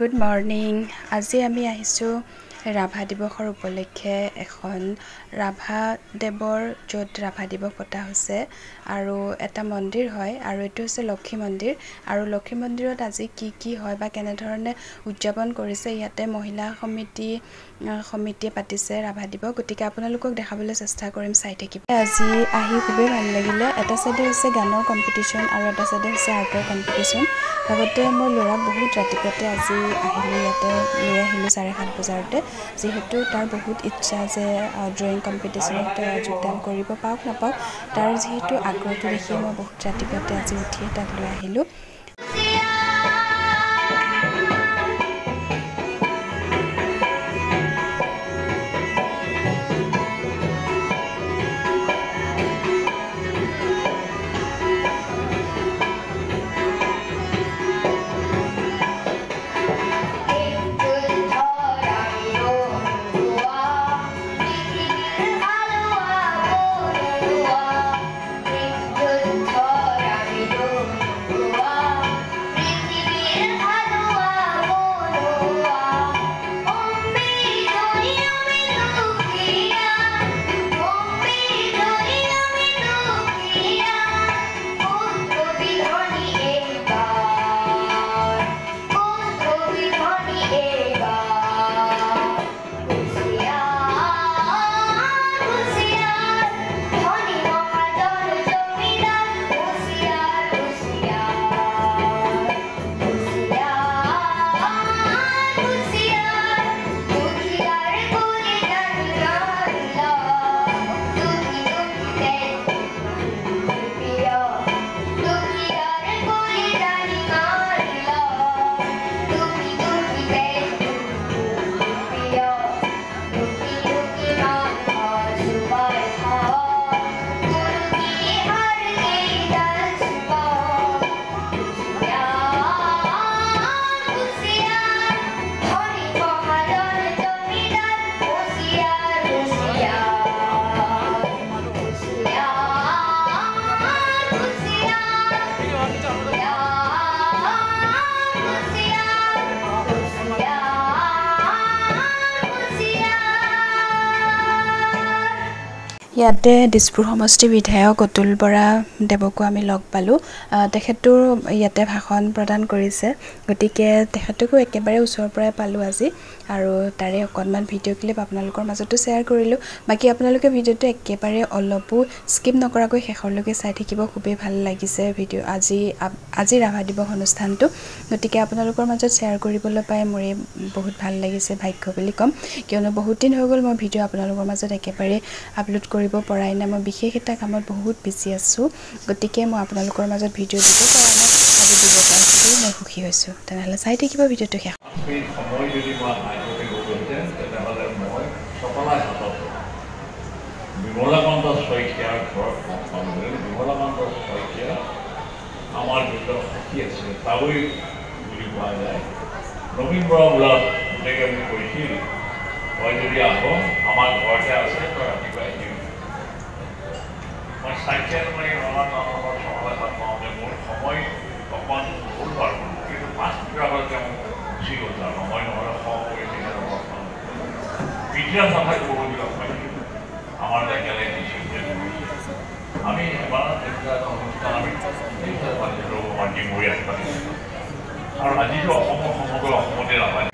Good morning. আজি আমি আহিছো ৰাভা দিৱসৰ উপলক্ষে এখন ৰাভা দেৱৰ য'ত ৰাভা দিৱস পতা হৈছে আৰু এটা মন্দিৰ হয় আৰু এটো হৈছে লক্ষী মন্দিৰ আৰু লক্ষী মন্দিৰত আজি কি হয় বা কেনে ধৰণে উদযাপন কৰিছে ইয়াতে মহিলা সমিতিয়ে পাতিছে ৰাভা দিৱস গতিকে আপোনালোকক দেখাবলৈ চেষ্টা কৰিম চাই থাকিব আজি আহি খুবেই ভাল লাগিলে এটা সাইডে হৈছে গানৰ কম্পিটিশন আৰু এটা সাইডে হৈছে আৰ্টৰ কম্পিটিশন লগতে মই লৰাক বহুত ৰাতিপুৱাতে আজি আহিলো ইয়াতে লৈ আহিলো 7:30 বজাতে যেহেতু তাৰ বহুত ইচ্ছা যে ড্ৰয়িং কম্পিটিশনত যোগদান কৰিব পাওক নাপাওক তাৰ যেহেতু আগ্ৰহটো দেখি মই বহুত ৰাতিপুৱাতে আজি উঠি তাক লৈ আহিলো ইয়াতে দিছপুৰ সমষ্টি বিধায়ক অতুল বৰা দেৱকো আমি লগ পালো তেখেতৰ ইয়াতে ভাষণ প্ৰদান কৰিছে গতিকে তেখেতকো একেবাৰে ওচৰৰ পৰাই পালো আজি আৰু তাৰে অকনমান ভিডিও ক্লিপ আপোনালোকৰ মাজতো শেয়াৰ কৰিলো বাকি আপোনালোকে ভিডিওটো একেবাৰে অলপো স্কিপ নকৰাকৈ শেষৰলৈকে চাই থাকিব খুবেই ভাল লাগিছে ভিডিও আজি ৰাভা দিৱস অনুষ্ঠানটো গতিকে আপোনালোকৰ মাজত শেয়াৰ কৰিবলৈ পাই মোৰ বহুত ভাল লাগিছে ভাগ্য বুলি কম কিয়নো বহুত দিন হৈ গ'ল মই ভিডিও আপোনালোকৰ মাজত একেবাৰে আপলোড কৰিব পৰাই না মই বিশেষ এটা কামত বহুত বিজি আছো গতিকে মই আপোনালোকৰ মাজত ভিডিও দিব পৰা নাই আজি দিব পাইছো মই সুখী হৈছো তেনেহলে চাই থাকিব ভিডিওটো শেষ সময় যদি মই আইনতে গ'লহেঁতেন তেনেহ'লে মই সকলাই হাতত বিমলাকান্ত শইকীয়াৰ ঘৰত পালোঁগৈ বিমলাকান্ত শইকীয়া আমাৰ ভিতৰত সখী আছিলে তালৈ বুলি কোৱা যায় নবীন বৰা বোলা গোটেই আমি কৈছিল তই যদি আহ আমাৰ ঘৰতে আছে তই ৰাতিপুৱা আহিবি মই চাইকেল মাৰি ৰঙা টাউনৰ সকলে হাত পাওঁতে মোৰ সময় অকণমান ভুল পাৰ কিন্তু 5 মিনিটৰ আগত তেওঁ গুচি গ'ল তাৰ সময় নহ'লে কৰি পিঠিয়া চাফাই ক'বলগীয়া পাইছোঁ আমাৰ একেলগে দিছিল আমি এবাৰ তেনেকুৱা এটা অনুষ্ঠান আমি পাতিছিলোঁ মাটি মৰি পাতিছিলোঁ আৰু আজিতো সমগ্ৰ অসমতে ৰাভা